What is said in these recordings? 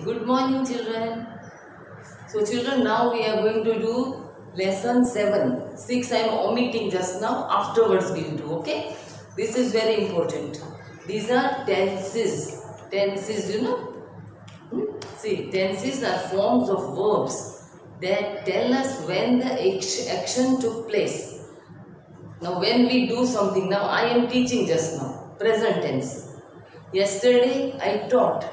Good morning, children. So, children, now we are going to do lesson 7. 6 I am omitting just now. Afterwards, we will do. Okay. This is very important. These are tenses. Tenses, you know. See, tenses are forms of verbs that tell us when the action took place. Now, when we do something, now I am teaching just now. Present tense. Yesterday, I taught.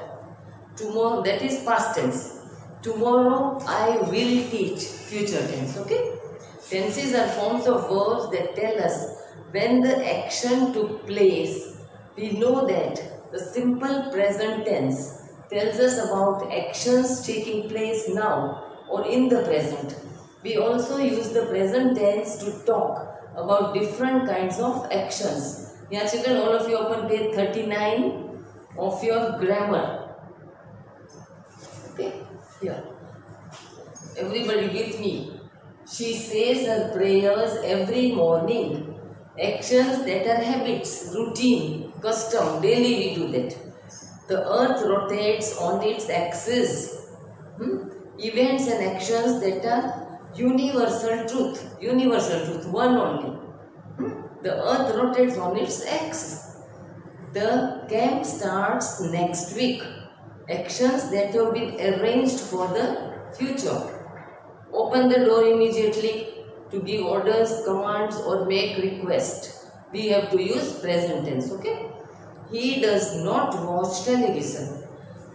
Tomorrow, that is past tense. Tomorrow I will teach, future tense. Okay. Tenses are forms of verbs that tell us when the action took place. We know that the simple present tense tells us about actions taking place now or in the present. We also use the present tense to talk about different kinds of actions. Yeah, children, all of you open page 39 of your grammar. Okay, here. Everybody with me. She says her prayers every morning. Actions that are habits, routine, custom, daily we do that. The earth rotates on its axis. Events and actions that are universal truth, one only. The earth rotates on its axis. The camp starts next week. Actions that have been arranged for the future. Open the door immediately to give orders, commands or make request. We have to use present tense, okay? He does not watch television.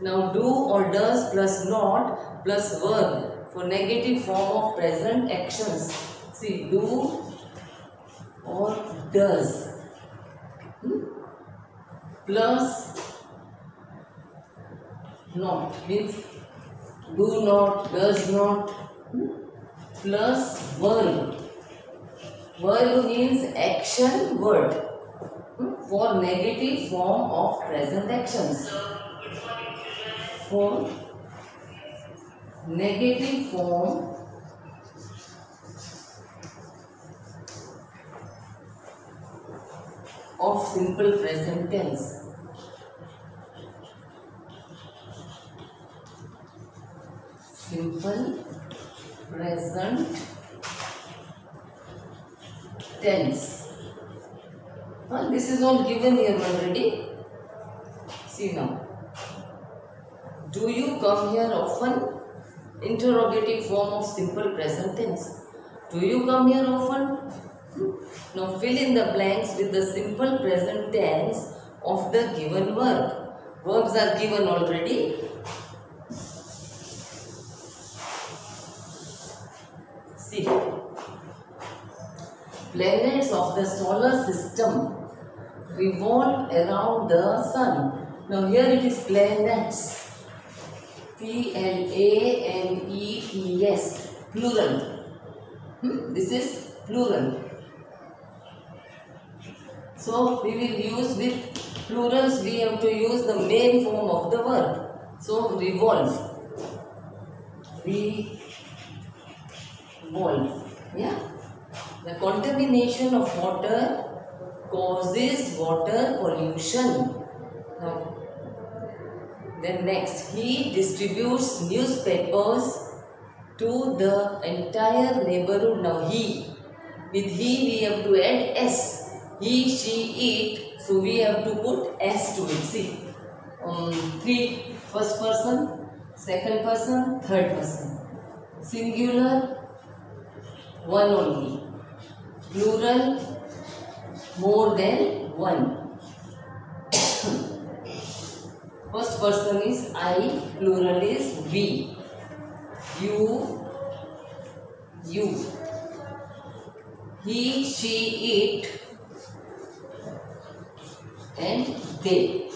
Now do or does plus not plus verb for negative form of present actions. See, do or does plus not means do not, does not plus verb. Verb means action word for negative form of present actions. For negative form of simple present tense. Simple present tense. This is all given here already. See now. Do you come here often? Interrogative form of simple present tense. Do you come here often? Now fill in the blanks with the simple present tense of the given verb. Verbs are given already. See, planets of the solar system revolve around the sun. Now here it is planets. P-L-A-N-E-T-S, plural. This is plural. So we will use with plurals, we have to use the main form of the verb. So revolve. Revolve. Yeah. The contamination of water causes water pollution. Now, then next, he distributes newspapers to the entire neighborhood. Now he, with he we have to add s. He, she, it. So we have to put s to it. See, three, first person, second person, third person. Singular, one only. Plural, more than one. First person is I, plural is we. You. He, she, it and they.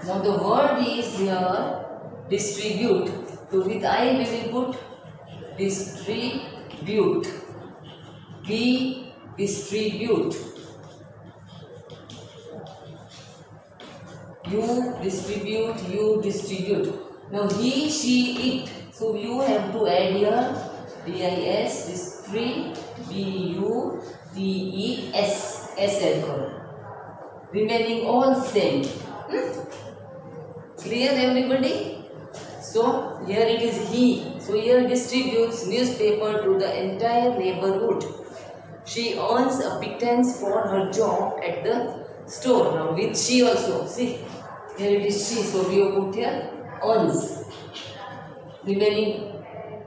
Now the word is here distribute. So with I we will put distribute. We distribute. You distribute. Now he, she, it. So you have to add here D-I-S, distributes, S add. Remaining all same. Clear everybody? So here it is he. So here distributes newspaper to the entire neighborhood. She earns a pittance for her job at the store. Now with she also. See, here it is she. So we have put here earns. Remaining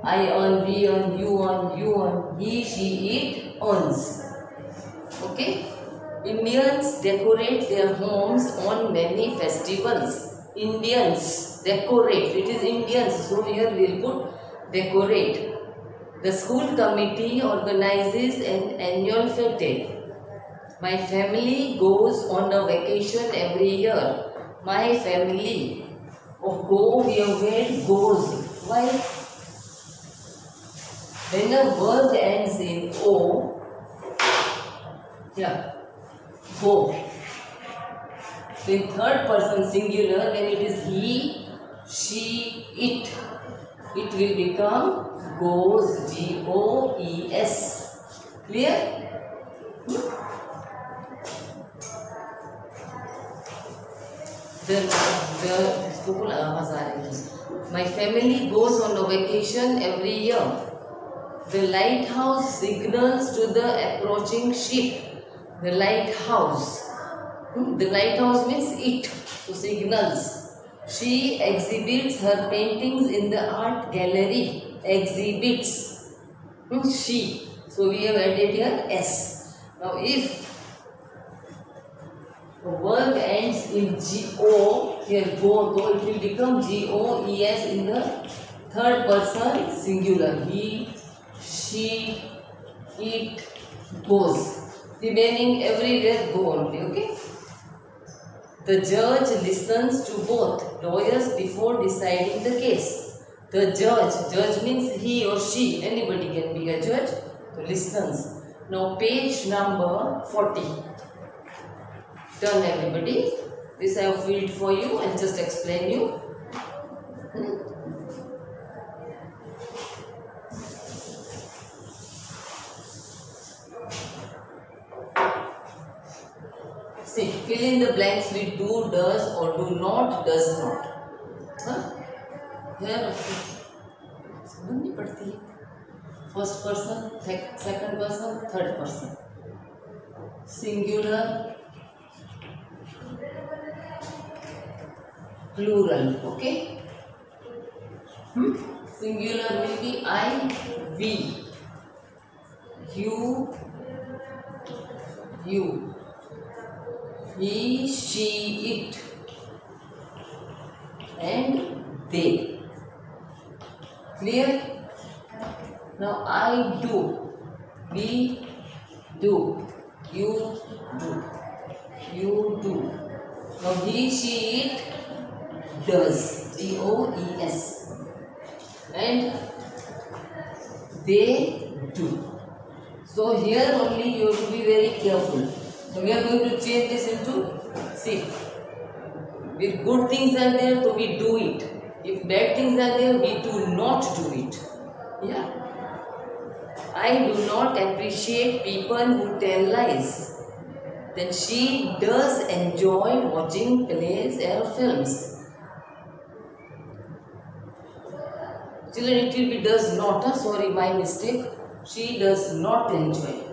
I earn, we earn, you earn, he, she, it earns. Okay. Indians decorate their homes on many festivals. Indians decorate. It is Indians. So here we will put decorate. The school committee organizes an annual fete. My family goes on a vacation every year. My family. Of go we have read goes. Why? When a word ends in O, yeah, go. In third person singular, when it is he, she, it will become goes, G-O-E-S. Clear? My family goes on a vacation every year. The lighthouse signals to the approaching ship. The lighthouse. The lighthouse means it. So signals. She exhibits her paintings in the art gallery. Exhibits. She. So we have added here S. Now if the verb ends in G-O, here go, so it will become G-O-E-S in the third person singular. He, she, it, goes. Remaining everywhere go only, okay? The judge listens to both lawyers before deciding the case. The judge means he or she, anybody can be a judge, so listens. Now page number 40. Turn everybody. This I have filled for you and just explain you. See, fill in the blanks with do, does or do not, does not. Here, समझ नहीं पड़ती है. First person, second person, third person. Singular, plural. Okay. Singular will be I, we, you, he, she, it, and they. Clear? Now I do, we do, you do. Now he, she, it does, D-O-E-S, and they do. So here only you have to be very careful. So we are going to change this into, see, if good things are there, so we do it. If bad things are there, we do not do it. Yeah. I do not appreciate people who tell lies. Then she does enjoy watching plays or films. Children, it will be does not. Sorry, my mistake. She does not enjoy.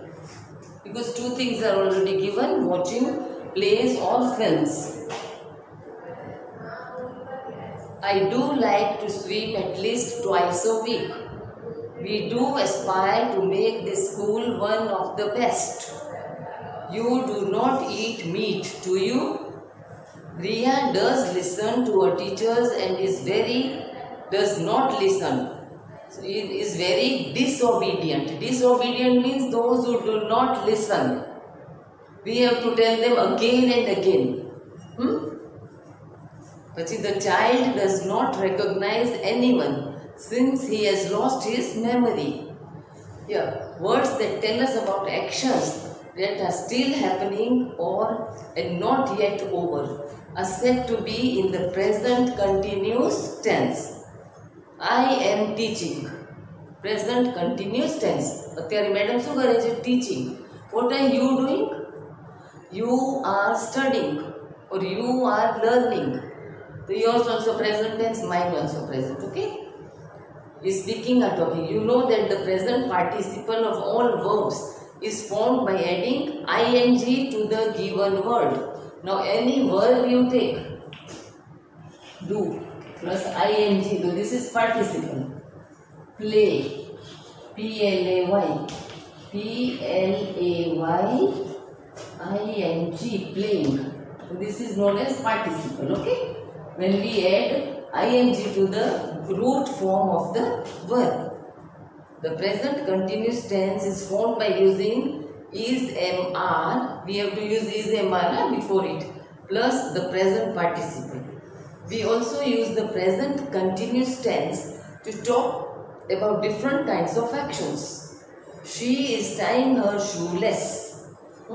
Because two things are already given, watching plays or films. I do like to swim at least twice a week. We do aspire to make this school one of the best. You do not eat meat, do you? Riya does listen to her teachers and does not listen. So it is very disobedient. Disobedient means those who do not listen. We have to tell them again and again. But see, the child does not recognize anyone since he has lost his memory. Yeah, words that tell us about actions that are still happening or and not yet over are said to be in the present continuous tense. I am teaching. Present continuous tense. અત્યારે madam શું કરે છે? Teaching. What are you doing? You are studying or you are learning. So yours also present tense, mine also present. Okay. Is speaking or talking. You know that the present participle of all verbs is formed by adding ing to the given word. Now any verb you take, do plus ing. So this is participle. Play, play, ing, playing. So this is known as participle. Okay. When we add ing to the root form of the verb. The present continuous tense is formed by using is mr. We have to use is mr before it plus the present participle. We also use the present continuous tense to talk about different kinds of actions. She is tying her shoelace.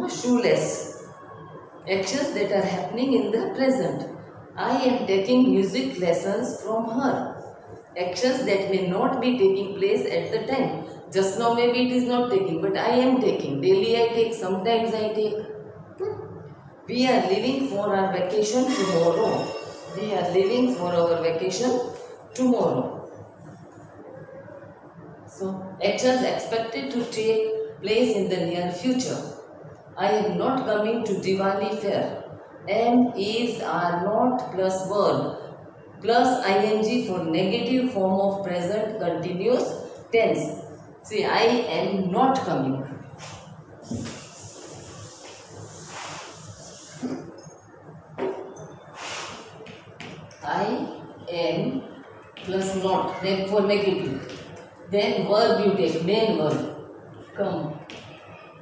Shoelace. Actions that are happening in the present. I am taking music lessons from her. Actions that may not be taking place at the time. Just now maybe it is not taking, but I am taking. Daily I take, sometimes I take. We are leaving for our vacation tomorrow. We are leaving for our vacation tomorrow. So, actions expected to take place in the near future. I am not coming to Diwali fair. Am, is, are, not plus verb plus ing for negative form of present continuous tense. See, I am not coming. I am plus not, then for negative. Then verb you take, main verb, come.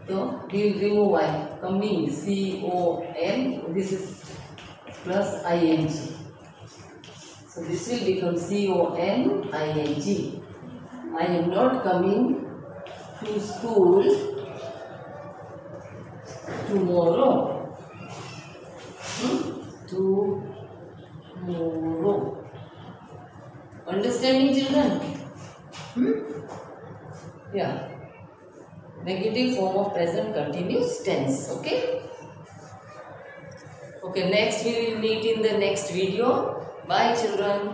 So, we will remove I, coming, C-O-M, this is plus ing. So, this will become C-O-M-I-N-G. I am not coming to school tomorrow. Tomorrow. Understanding, children? Yeah. Negative form of present continuous tense. Okay. Okay. Next we will meet in the next video. Bye, children.